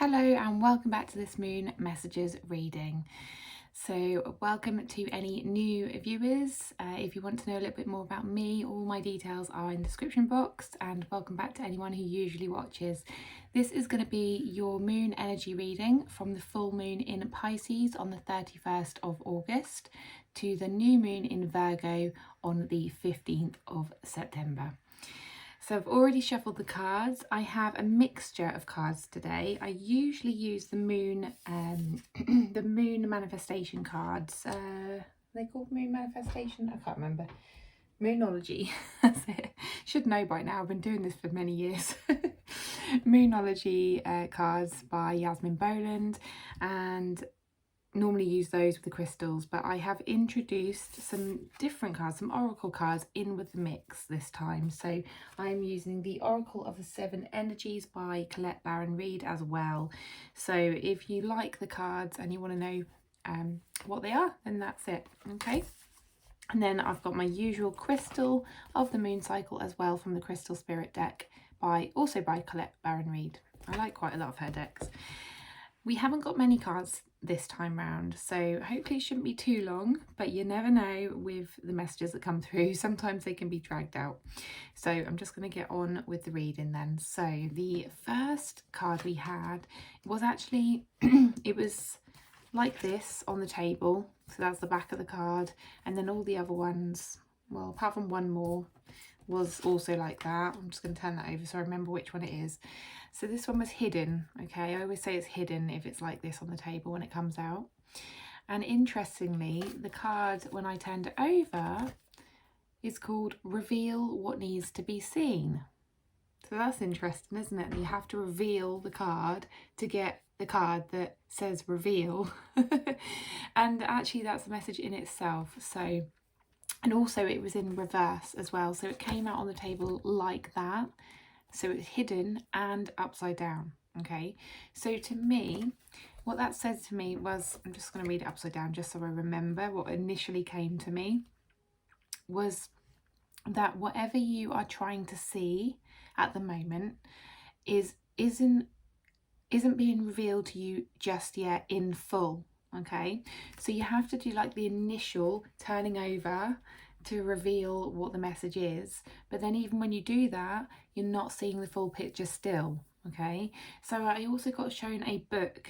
Hello and welcome back to this Moon Messages reading. So welcome to any new viewers. If you want to know a little bit more about me, all my details are in the description box, and welcome back to anyone who usually watches. This is going to be your moon energy reading from the full moon in Pisces on the 31st of August to the new moon in Virgo on the 15th of September. So I've already shuffled the cards. I have a mixture of cards today. I usually use the moon, the moon manifestation cards. Are they called moon manifestation? I can't remember. Moonology. That's it. Should know by now. I've been doing this for many years. Moonology cards by Yasmin Boland, and normally use those with the crystals, but I have introduced some different cards, some oracle cards in with the mix this time. So I'm using the Oracle of the Seven Energies by Colette Baron-Reid as well. So if you like the cards and you want to know what they are, then that's it. Okay. And then I've got my usual crystal of the moon cycle as well from the Crystal Spirit deck also by Colette Baron-Reid. I like quite a lot of her decks. We haven't got many cards this time round, so hopefully it shouldn't be too long, but you never know with the messages that come through. Sometimes they can be dragged out. So I'm just going to get on with the reading then. So the first card we had was actually, it was like this on the table. So that's the back of the card. And then all the other ones, well, apart from one more, was also like that. I'm just going to turn that over so I remember which one it is. So this one was hidden. Okay, I always say it's hidden if it's like this on the table when it comes out. And interestingly, the card when I turned it over is called Reveal What Needs to Be Seen. So that's interesting, isn't it? You have to reveal the card to get the card that says reveal. And actually that's a message in itself. So, and also it was in reverse as well. So it came out on the table like that. So it's hidden and upside down. Okay. So to me, what that said to me was, I'm just going to read it upside down just so I remember what initially came to me, was that whatever you are trying to see at the moment isn't being revealed to you just yet in full. Okay, so you have to do like the initial turning over to reveal what the message is, but then even when you do that, you're not seeing the full picture still. Okay, so I also got shown a book,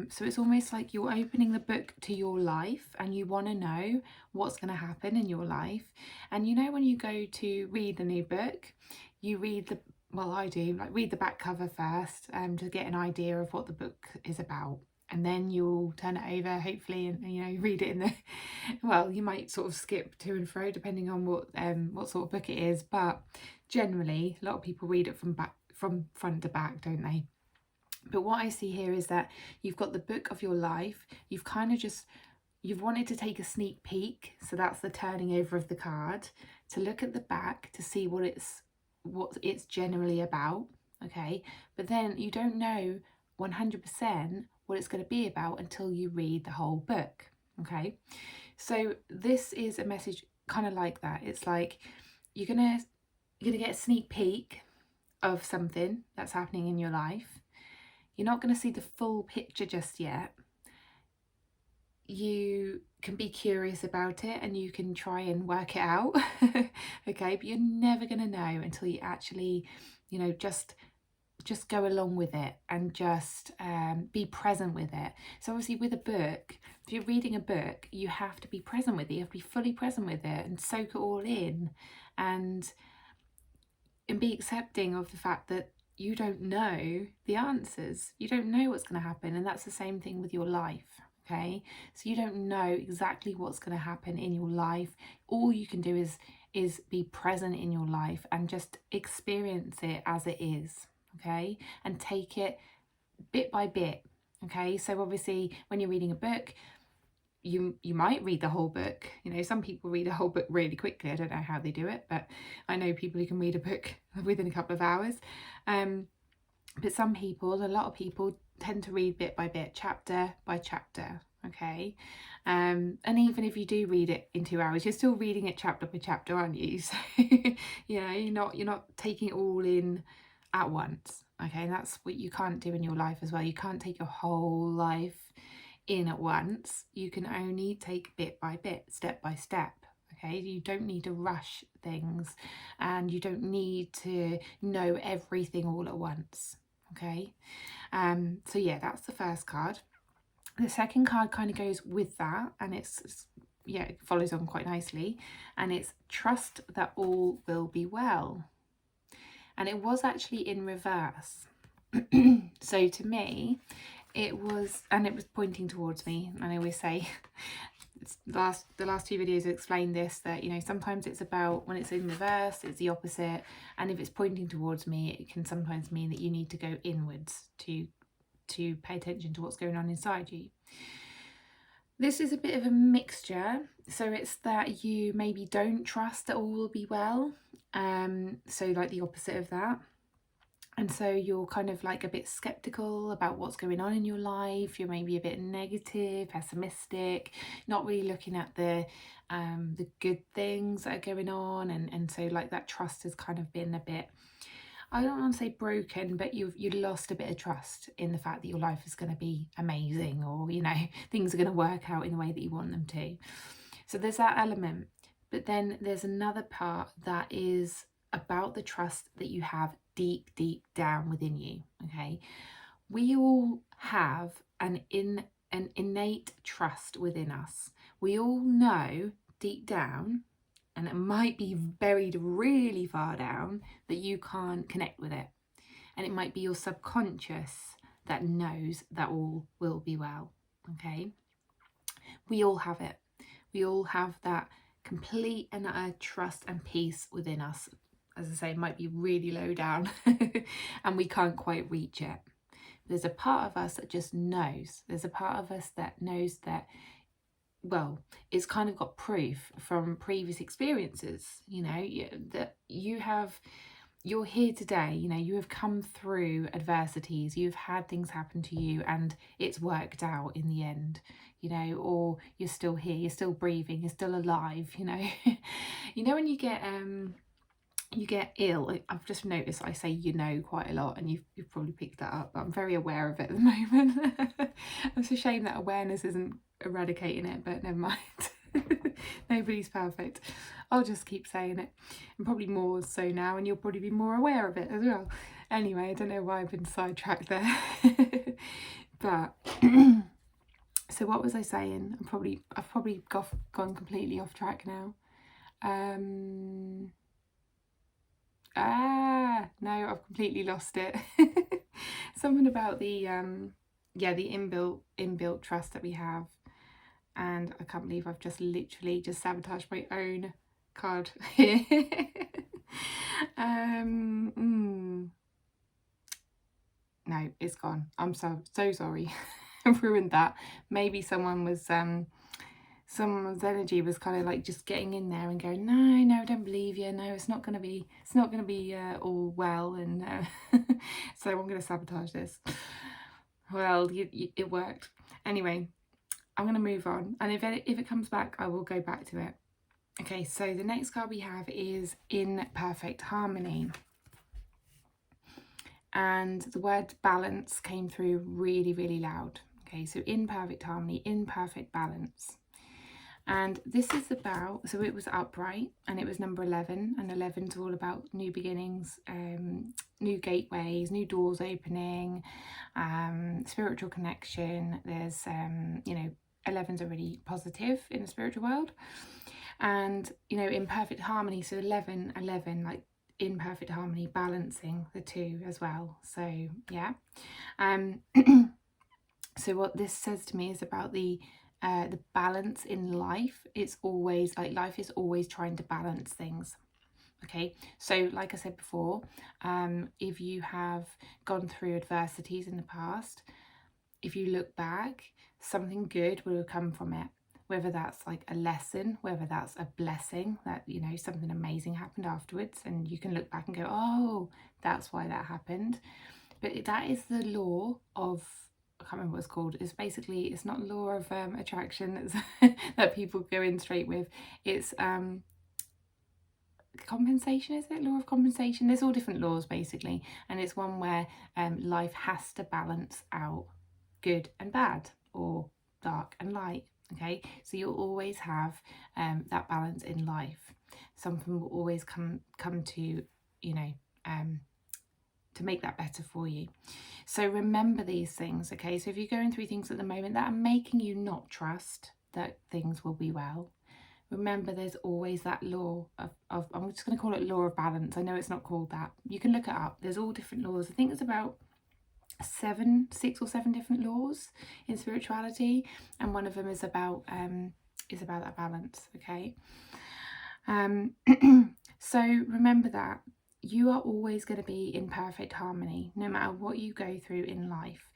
so it's almost like you're opening the book to your life and you want to know what's going to happen in your life. And you know, when you go to read the new book, you read the, well, I do, like read the back cover first to get an idea of what the book is about. And then you'll turn it over, hopefully, and you know, read it in the, well, you might sort of skip to and fro depending on what sort of book it is, but generally a lot of people read it from front to back, don't they? But what I see here is that you've got the book of your life. You've kind of just, you've wanted to take a sneak peek, so that's the turning over of the card, to look at the back to see what it's generally about. Okay, but then you don't know 100% what it's going to be about until you read the whole book. Okay, so this is a message kind of like that. It's like you're gonna get a sneak peek of something that's happening in your life. You're not going to see the full picture just yet. You can be curious about it and you can try and work it out. Okay, but you're never going to know until you actually, you know, just go along with it and just be present with it. So obviously with a book, if you're reading a book, you have to be present with it. You have to be fully present with it and soak it all in and be accepting of the fact that you don't know the answers. You don't know what's going to happen. And that's the same thing with your life. Okay, so you don't know exactly what's going to happen in your life. All you can do is be present in your life and just experience it as it is. Okay, and take it bit by bit. Okay, so obviously when you're reading a book, you might read the whole book. You know, some people read a whole book really quickly. I don't know how they do it, but I know people who can read a book within a couple of hours. But some people, a lot of people tend to read bit by bit, chapter by chapter. Okay, and even if you do read it in 2 hours, you're still reading it chapter by chapter, aren't you? So you know, you're not taking it all in at once. Okay, and that's what you can't do in your life as well. You can't take your whole life in at once. You can only take bit by bit, step by step. Okay, you don't need to rush things, and you don't need to know everything all at once. Okay, so yeah, that's the first card. The second card kind of goes with that, and yeah, it follows on quite nicely, and it's trust that all will be well. And it was actually in reverse. So to me, it was, and it was pointing towards me. And I always say, the last two videos explained this, that, you know, sometimes it's about, when it's in reverse, it's the opposite. And if it's pointing towards me, it can sometimes mean that you need to go inwards to pay attention to what's going on inside you. This is a bit of a mixture. So it's that you maybe don't trust that all will be well. So like the opposite of that. And so you're kind of like a bit skeptical about what's going on in your life. You're maybe a bit negative, pessimistic, not really looking at the good things that are going on. And so like that trust has kind of been a bit, I don't want to say broken, but you've lost a bit of trust in the fact that your life is going to be amazing, or, you know, things are going to work out in the way that you want them to. So there's that element. But then there's another part that is about the trust that you have deep down within you. Okay, we all have an innate trust within us. We all know deep down, and it might be buried really far down, that you can't connect with it. And it might be your subconscious that knows that all will be well. Okay, we all have it. We all have that complete and utter trust and peace within us. As I say, it might be really low down and we can't quite reach it. There's a part of us that just knows. There's a part of us that knows that, well, it's kind of got proof from previous experiences, you know, that you're here today, you know, you have come through adversities, you've had things happen to you, and it's worked out in the end, you know, or you're still here, you're still breathing, you're still alive, you know. You know, when you get ill, I've just noticed I say, you know, quite a lot, and you've probably picked that up, but I'm very aware of it at the moment. It's a shame that awareness isn't eradicating it, but never mind. Nobody's perfect. I'll just keep saying it, and probably more so now, and you'll probably be more aware of it as well. Anyway, I don't know why I've been sidetracked there. But so what was I saying? I've probably gone completely off track now. No, I've completely lost it. Something about the the inbuilt trust that we have. And I can't believe I've just literally just sabotaged my own card here. No, it's gone. I'm so sorry. I've ruined that. Maybe someone's energy was kind of like just getting in there and going, no, I don't believe you. No, it's not gonna be all well, and so I'm gonna sabotage this. Well, it worked anyway. I'm going to move on, and if it comes back, I will go back to it. Okay, so the next card we have is in perfect harmony. And the word balance came through really, really loud. Okay, so in perfect harmony, in perfect balance. And this is about, so it was upright, and it was number 11, and 11's all about new beginnings, new gateways, new doors opening, spiritual connection. There's, you know, 11's are really positive in the spiritual world, and, you know, in perfect harmony. So 11, like in perfect harmony, balancing the two as well. So yeah, so what this says to me is about the balance in life. It's always like life is always trying to balance things. Okay, so like I said before, if you have gone through adversities in the past, if you look back, something good will have come from it, whether that's like a lesson, whether that's a blessing, that, you know, something amazing happened afterwards, and you can look back and go, oh, that's why that happened. But that is the law of, I can't remember what it's called. It's basically, it's not law of attraction that people go in straight with. It's compensation, is it? Law of compensation. There's all different laws basically, and it's one where life has to balance out good and bad, or dark and light. Okay, so you'll always have that balance in life. Something will always come to, you know, to make that better for you. So remember these things. Okay, so if you're going through things at the moment that are making you not trust that things will be well, remember there's always that law of I'm just going to call it law of balance. I know it's not called that. You can look it up. There's all different laws. I think there's about 6 or 7 different laws in spirituality, and one of them is about that balance. Okay, so remember that you are always going to be in perfect harmony no matter what you go through in life.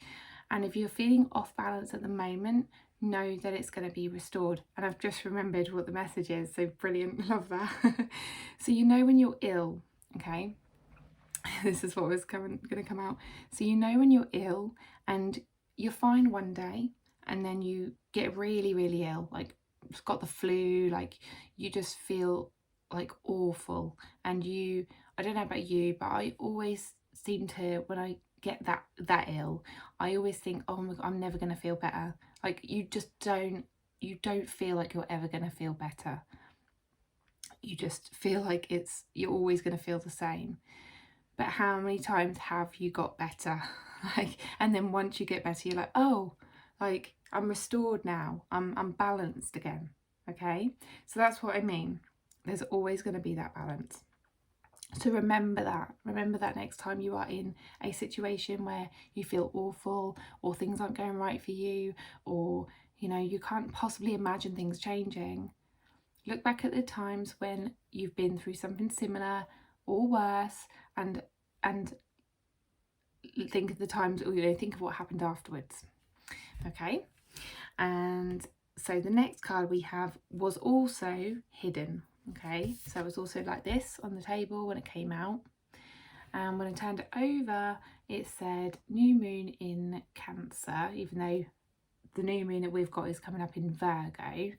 And if you're feeling off balance at the moment, know that it's going to be restored. And I've just remembered what the message is, so brilliant. Love that. So you know when you're ill, okay, this is what was going to come out. So you know when you're ill and you're fine one day, and then you get really, really ill, like it's got the flu, like you just feel like awful. And I don't know about you, but I always seem to, when I get that ill, I always think, oh my God, I'm never going to feel better. Like you don't feel like you're ever going to feel better. You just feel like you're always going to feel the same. But how many times have you got better? Like, and then once you get better, you're like, oh, like I'm restored now. I'm balanced again. Okay, so that's what I mean. There's always going to be that balance. So remember that. Remember that next time you are in a situation where you feel awful, or things aren't going right for you, or you can't possibly imagine things changing. Look back at the times when you've been through something similar or worse, and think of the times, or think of what happened afterwards. Okay, and so the next card we have was also hidden. Okay, so it was also like this on the table when it came out, and when I turned it over, it said new moon in Cancer, even though the new moon that we've got is coming up in Virgo,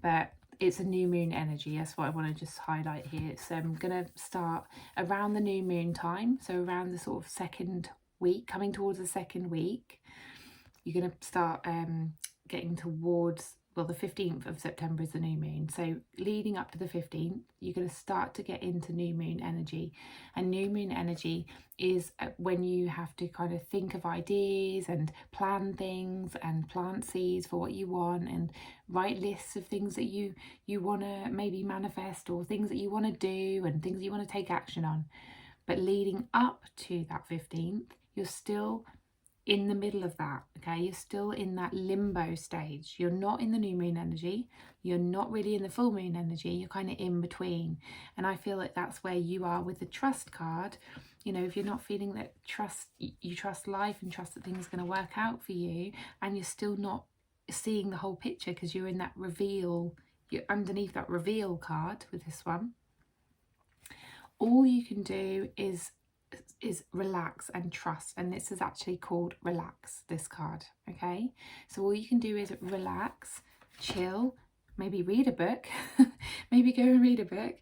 but it's a new moon energy. That's what I want to just highlight here. So I'm going to start around the new moon time, so around the sort of second week, coming towards the second week. You're going to start getting towards, well, the 15th of September is the new moon. So leading up to the 15th, you're going to start to get into new moon energy. And new moon energy is when you have to kind of think of ideas and plan things and plant seeds for what you want, and write lists of things that you want to maybe manifest, or things that you want to do and things you want to take action on. But leading up to that 15th, you're still in the middle of that. Okay, you're still in that limbo stage. You're not in the new moon energy, you're not really in the full moon energy, you're kind of in between. And I feel like that's where you are with the trust card. If you're not feeling that you trust life and trust that things are going to work out for you, and you're still not seeing the whole picture because you're in that reveal, you're underneath that reveal card with this one, all you can do is relax and trust. And this is actually called relax, this card. Okay, so all you can do is relax, chill, maybe read a book, maybe go and read a book,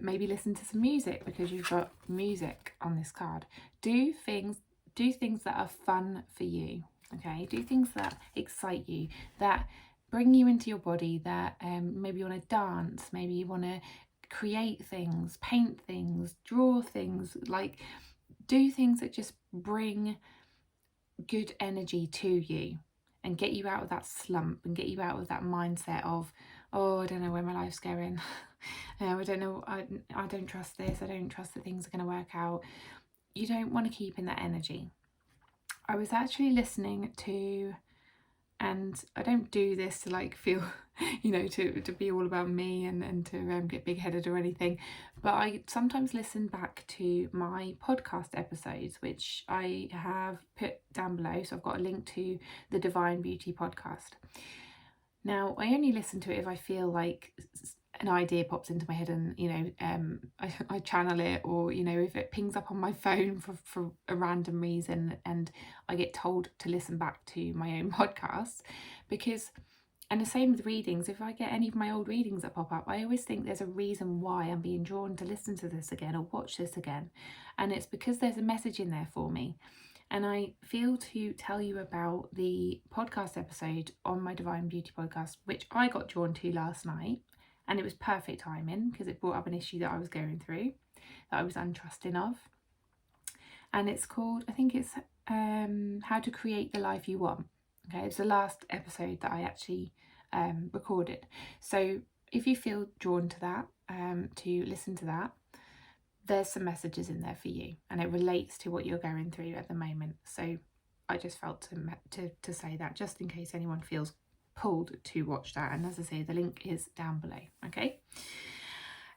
maybe listen to some music, because you've got music on this card. Do things that are fun for you. Okay, do things that excite you, that bring you into your body, that maybe you want to dance, maybe you want to create things, paint things, draw things, like do things that just bring good energy to you and get you out of that slump and get you out of that mindset of, oh, I don't know where my life's going. I don't know, I don't trust this, I don't trust that things are going to work out. You don't want to keep in that energy. I was actually listening to, and I don't do this to like feel, to be all about me and to get big-headed or anything, but I sometimes listen back to my podcast episodes, which I have put down below. So I've got a link to the Divine Beauty podcast. Now, I only listen to it if I feel like an idea pops into my head and I channel it, or if it pings up on my phone for a random reason and I get told to listen back to my own podcast, because And the same with readings. If I get any of my old readings that pop up, I always think there's a reason why I'm being drawn to listen to this again or watch this again. And it's because there's a message in there for me. And I feel to tell you about the podcast episode on my Divine Beauty podcast, which I got drawn to last night. And it was perfect timing because it brought up an issue that I was going through, that I was untrusting of. And it's called, I think it's How to Create the Life You Want. Okay, it's the last episode that I actually recorded. So if you feel drawn to that, to listen to that, there's some messages in there for you, and it relates to what you're going through at the moment. So I just felt to say that, just in case anyone feels pulled to watch that. And as I say, the link is down below. Okay.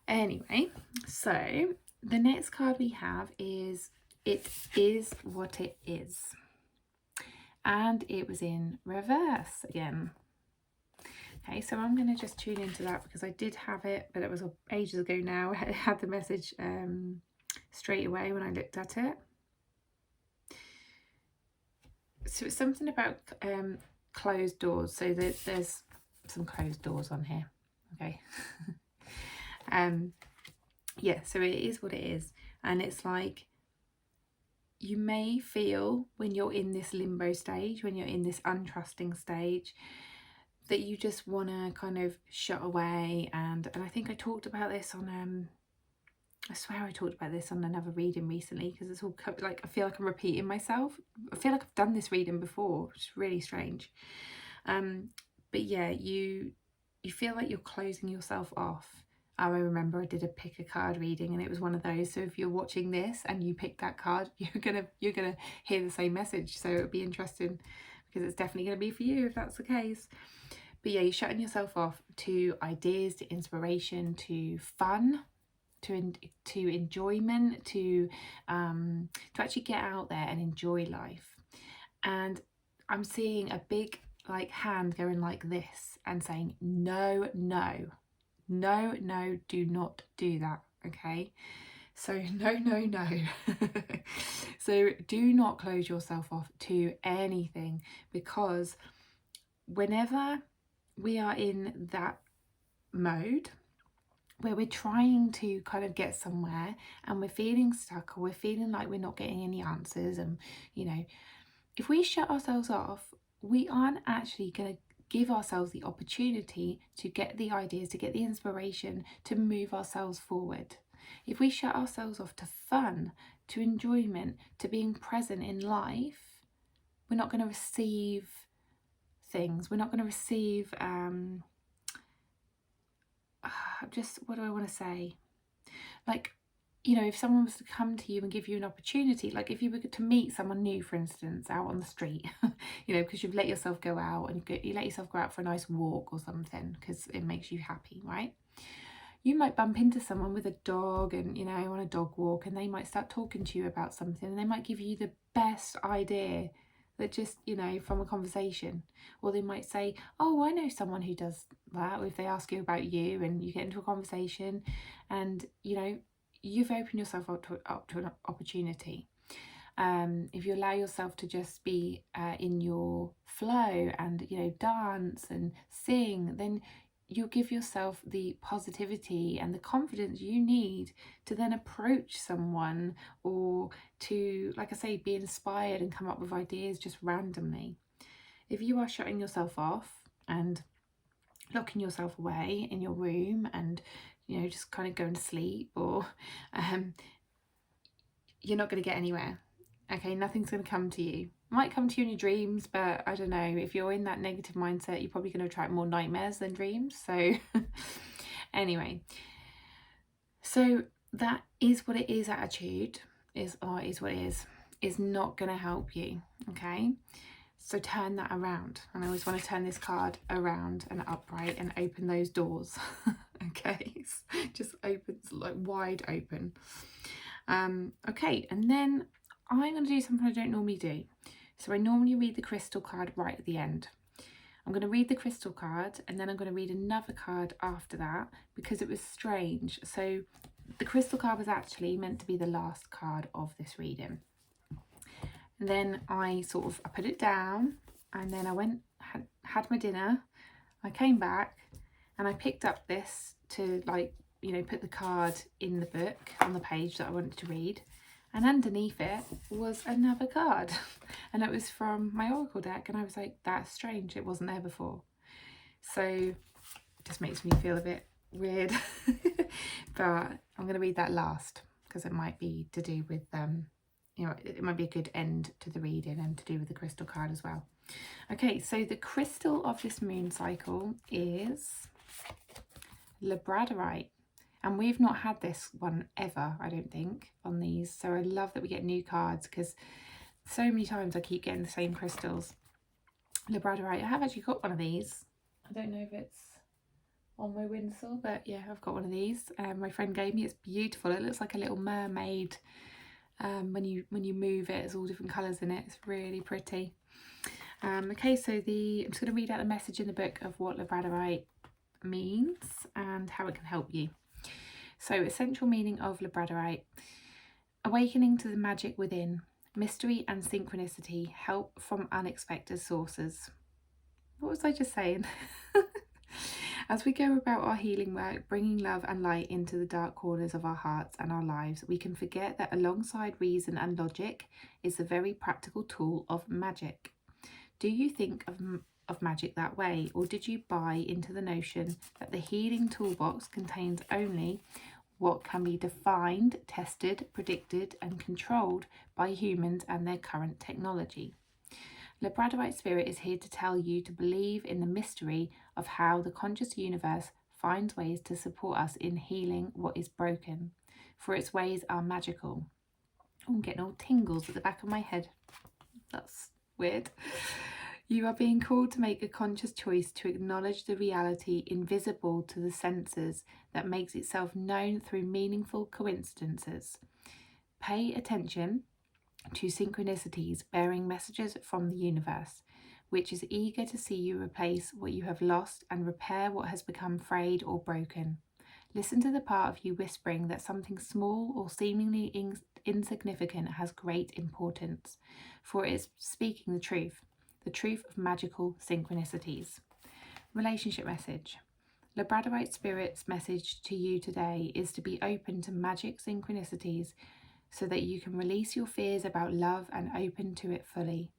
Anyway, so the next card we have is It Is What It Is. And it was in reverse again. Okay, so I'm going to just tune into that because I did have it, but it was ages ago now. I had the message straight away when I looked at it. So it's something about closed doors. So there's some closed doors on here. Okay. Yeah, so it is what it is. And it's like, you may feel when you're in this limbo stage, when you're in this untrusting stage, that you just want to kind of shut away. And I think I talked about this on, I swear I talked about this on another reading recently, because it's all like, I feel like I'm repeating myself. I feel like I've done this reading before, which is really strange. But yeah, you feel like you're closing yourself off. I remember I did a pick a card reading, and it was one of those. So if you're watching this and you pick that card, you're gonna hear the same message. So it'll be interesting, because it's definitely gonna be for you if that's the case. But yeah, you're shutting yourself off to ideas, to inspiration, to fun, to enjoyment, to actually get out there and enjoy life. And I'm seeing a big like hand going like this and saying, no, no. No, no, do not do that, okay? So no, no, no. So do not close yourself off to anything, because whenever we are in that mode where we're trying to kind of get somewhere and we're feeling stuck, or we're feeling like we're not getting any answers, and you know, if we shut ourselves off, we aren't actually going to give ourselves the opportunity to get the ideas, to get the inspiration, to move ourselves forward. If we shut ourselves off to fun, to enjoyment, to being present in life, we're not going to receive things. We're not going to receive, just, what do I want to say? Like, you know, if someone was to come to you and give you an opportunity, like if you were to meet someone new, for instance, out on the street, you know, because you've let yourself go out, and you let yourself go out for a nice walk or something because it makes you happy, right? You might bump into someone with a dog and, you know, on a dog walk, and they might start talking to you about something, and they might give you the best idea that just, you know, from a conversation. Or they might say, oh, I know someone who does that. Or if they ask you about you and you get into a conversation and, you know, you've opened yourself up to an opportunity. If you allow yourself to just be in your flow and, you know, dance and sing, then you'll give yourself the positivity and the confidence you need to then approach someone, or to, like I say, be inspired and come up with ideas just randomly. If you are shutting yourself off and locking yourself away in your room and, you know, just kind of going to sleep, or you're not going to get anywhere. Okay, nothing's going to come to you. Might come to you in your dreams, but I don't know, if you're in that negative mindset, you're probably going to attract more nightmares than dreams. So anyway, so that is what it is attitude is what it is not going to help you. Okay, so turn that around. And I always want to turn this card around and upright and open those doors. Okay, just opens like wide open. Okay, and then I'm going to do something I don't normally do. So I normally read the crystal card right at the end. I'm going to read the crystal card, and then I'm going to read another card after that, because it was strange. So the crystal card was actually meant to be the last card of this reading. And then I put it down, and then I went, had my dinner. I came back and I picked up this to, like, you know, put the card in the book on the page that I wanted to read, and underneath it was another card and it was from my oracle deck, and I was like, that's strange, it wasn't there before. So it just makes me feel a bit weird. But I'm going to read that last because it might be to do with you know, it might be a good end to the reading and to do with the crystal card as well. Okay, so the crystal of this moon cycle is labradorite, and we've not had this one ever, I don't think, on these. So I love that we get new cards, because so many times I keep getting the same crystals. Labradorite, I have actually got one of these. I don't know if it's on my windowsill, but yeah, I've got one of these. My friend gave me. It's beautiful. It looks like a little mermaid. When you move it, there's all different colours in it. It's really pretty. Okay, so I'm just going to read out the message in the book of what labradorite means and how it can help you. So, essential meaning of labradorite: awakening to the magic within, mystery and synchronicity, help from unexpected sources. What was I just saying? As we go about our healing work, bringing love and light into the dark corners of our hearts and our lives, we can forget that alongside reason and logic is the very practical tool of magic. Do you think of magic that way, or did you buy into the notion that the healing toolbox contains only what can be defined, tested, predicted, and controlled by humans and their current technology? Labradorite Spirit is here to tell you to believe in the mystery of how the conscious universe finds ways to support us in healing what is broken, for its ways are magical. Oh, I'm getting all tingles at the back of my head. That's weird. You are being called to make a conscious choice to acknowledge the reality invisible to the senses that makes itself known through meaningful coincidences. Pay attention to synchronicities bearing messages from the universe, which is eager to see you replace what you have lost and repair what has become frayed or broken. Listen to the part of you whispering that something small or seemingly insignificant has great importance, for it is speaking the truth of magical synchronicities. Relationship message. Labradorite Spirit's message to you today is to be open to magic synchronicities so that you can release your fears about love and open to it fully.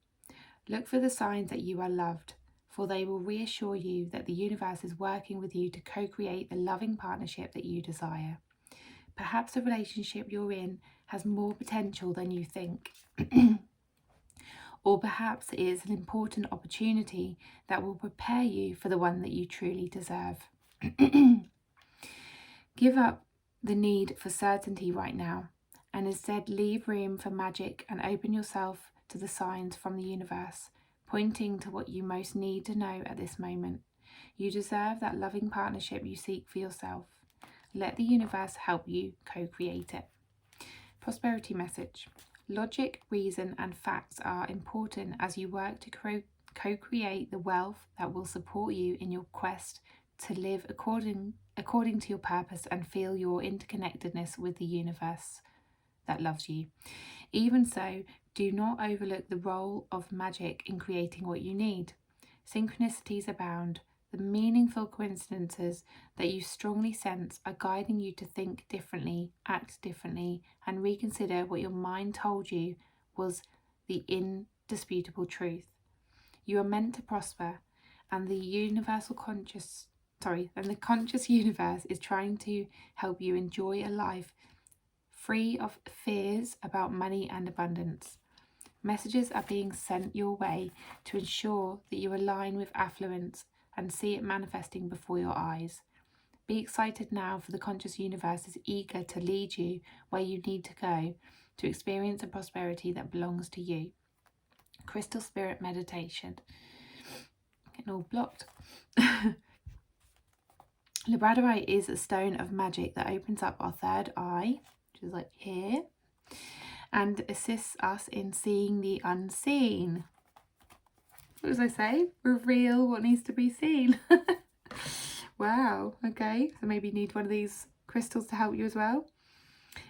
Look for the signs that you are loved, for they will reassure you that the universe is working with you to co-create the loving partnership that you desire. Perhaps the relationship you're in has more potential than you think. Or perhaps it is an important opportunity that will prepare you for the one that you truly deserve. Give up the need for certainty right now, and instead leave room for magic and open yourself to the signs from the universe, pointing to what you most need to know at this moment. You deserve that loving partnership you seek for yourself. Let the universe help you co-create it. Prosperity message. Logic, reason, and facts are important as you work to co-create the wealth that will support you in your quest to live according to your purpose and feel your interconnectedness with the universe that loves you. Even so, do not overlook the role of magic in creating what you need. Synchronicities abound. The meaningful coincidences that you strongly sense are guiding you to think differently, act differently, and reconsider what your mind told you was the indisputable truth. You are meant to prosper, and the conscious universe is trying to help you enjoy a life free of fears about money and abundance. Messages are being sent your way to ensure that you align with affluence and see it manifesting before your eyes. Be excited now, for the conscious universe is eager to lead you where you need to go to experience a prosperity that belongs to you. Crystal Spirit meditation. Getting all blocked. Labradorite is a stone of magic that opens up our third eye, which is like here, and assists us in seeing the unseen. What does I say? Reveal what needs to be seen. Wow, okay, so maybe you need one of these crystals to help you as well.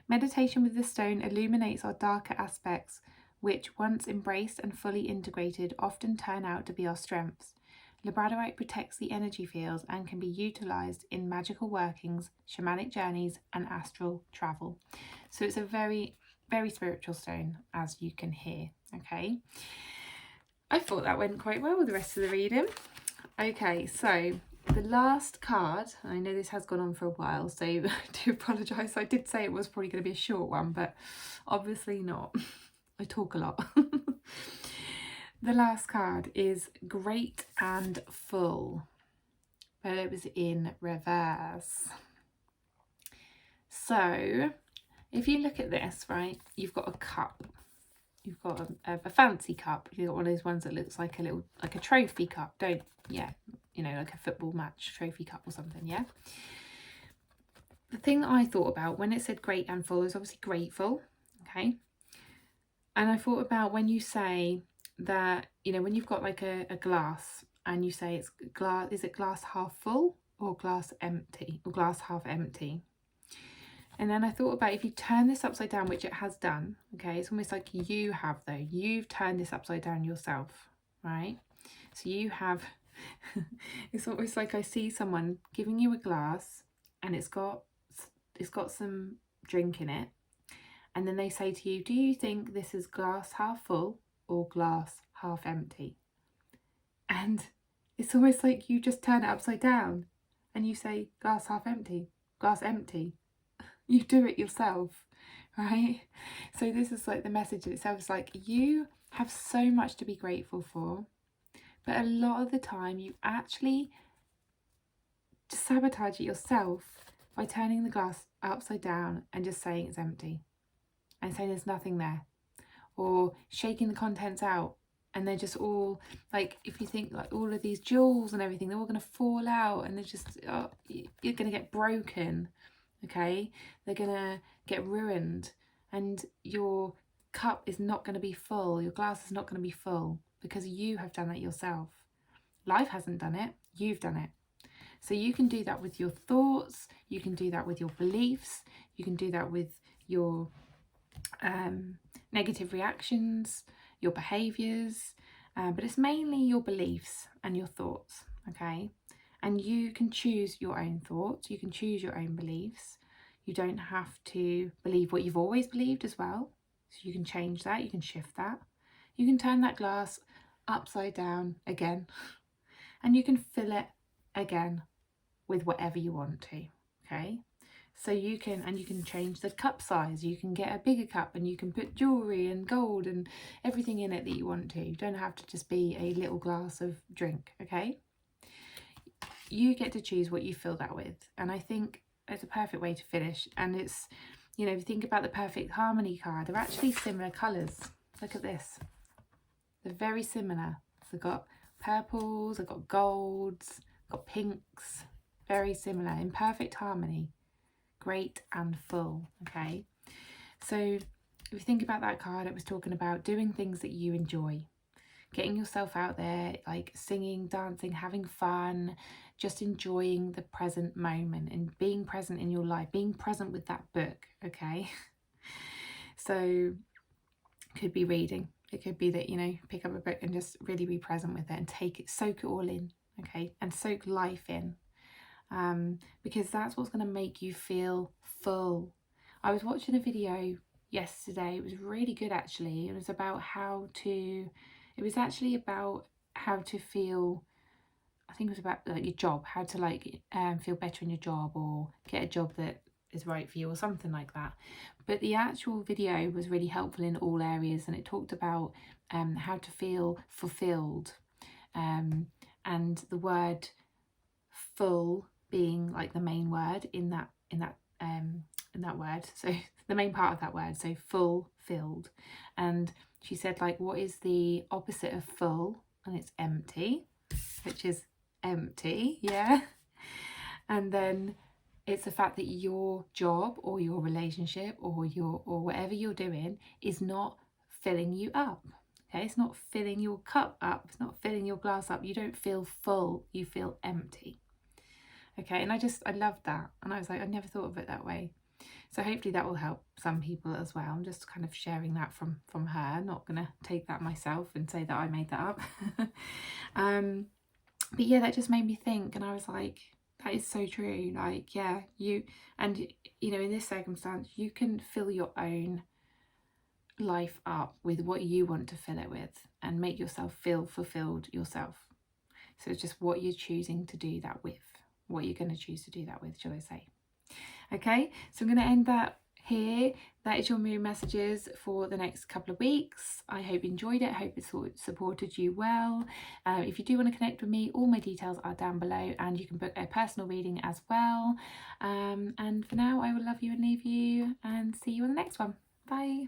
Meditation with this stone illuminates our darker aspects, which, once embraced and fully integrated, often turn out to be our strengths. Labradorite protects the energy fields and can be utilised in magical workings, shamanic journeys and astral travel. So it's a very, very spiritual stone, as you can hear, okay? I thought that went quite well with the rest of the reading. Okay, so the last card, I know this has gone on for a while, so I do apologise. I did say it was probably going to be a short one, but obviously not. I talk a lot. The last card is Great and Full, but it was in reverse. So if you look at this, right, you've got a cup. You've got a fancy cup. You've got one of those ones that looks like a trophy cup, don't, yeah, you know, like a football match trophy cup or something, yeah? The thing that I thought about when it said great and full is obviously grateful, okay? And I thought about when you say that, you know, when you've got like a glass and you say it's glass, is it glass half full or glass empty or glass half empty? And then I thought about if you turn this upside down, which it has done, okay, it's almost like you have though. You've turned this upside down yourself, right? So you have, it's almost like I see someone giving you a glass and it's got some drink in it. And then they say to you, do you think this is glass half full or glass half empty? And it's almost like you just turn it upside down and you say glass half empty, glass empty. You do it yourself, right? So this is like the message itself. It's like you have so much to be grateful for, but a lot of the time you actually sabotage it yourself by turning the glass upside down and just saying it's empty and saying there's nothing there, or shaking the contents out and they're just all like, if you think like all of these jewels and everything, they're all going to fall out and they're just, you're going to get broken. Okay, they're gonna get ruined and your cup is not going to be full, your glass is not going to be full because you have done that yourself. Life hasn't done it, you've done it. So you can do that with your thoughts, you can do that with your beliefs, you can do that with your negative reactions, your behaviours, but it's mainly your beliefs and your thoughts, okay? And you can choose your own thoughts, you can choose your own beliefs. You don't have to believe what you've always believed as well. So you can change that, you can shift that. You can turn that glass upside down again. And you can fill it again with whatever you want to, okay? So you can change the cup size. You can get a bigger cup and you can put jewellery and gold and everything in it that you want to. You don't have to just be a little glass of drink, okay? You get to choose what you fill that with, and I think it's a perfect way to finish. And it's, you know, if you think about the perfect harmony card, they're actually similar colours. Look at this, they're very similar. So they've got purples, they've got golds, got pinks, very similar, in perfect harmony, great and full, okay? So if you think about that card, it was talking about doing things that you enjoy, getting yourself out there, like singing, dancing, having fun, just enjoying the present moment and being present in your life, being present with that book, okay? So could be reading. It could be that, you know, pick up a book and just really be present with it and take it, soak it all in, okay? And soak life in, because that's what's going to make you feel full. I was watching a video yesterday. It was really good, actually. It was about how to... It was actually about how to feel, I think it was about like your job, how to like feel better in your job or get a job that is right for you or something like that. But the actual video was really helpful in all areas, and it talked about how to feel fulfilled, and the word full being like the main word in that word. So the main part of that word, so fulfilled. And she said, like, what is the opposite of full? And it's empty, which is empty, yeah. And then it's the fact that your job or your relationship or whatever you're doing is not filling you up. Okay, it's not filling your cup up, it's not filling your glass up. You don't feel full, you feel empty. Okay, and I loved that, and I was like, I never thought of it that way. So hopefully that will help some people as well. I'm just kind of sharing that from her, not gonna take that myself and say that I made that up. But yeah, that just made me think, and I was like, that is so true. Like, yeah, and you know, in this circumstance, you can fill your own life up with what you want to fill it with and make yourself feel fulfilled yourself. So it's just what you're choosing to do that with, what you're going to choose to do that with, shall I say. Okay, so I'm going to end that here. That is your moon messages for the next couple of weeks. I hope you enjoyed it. I hope it supported you well. If you do want to connect with me, all my details are down below, and you can book a personal reading as well. And for now, I will love you and leave you, and see you on the next one. Bye.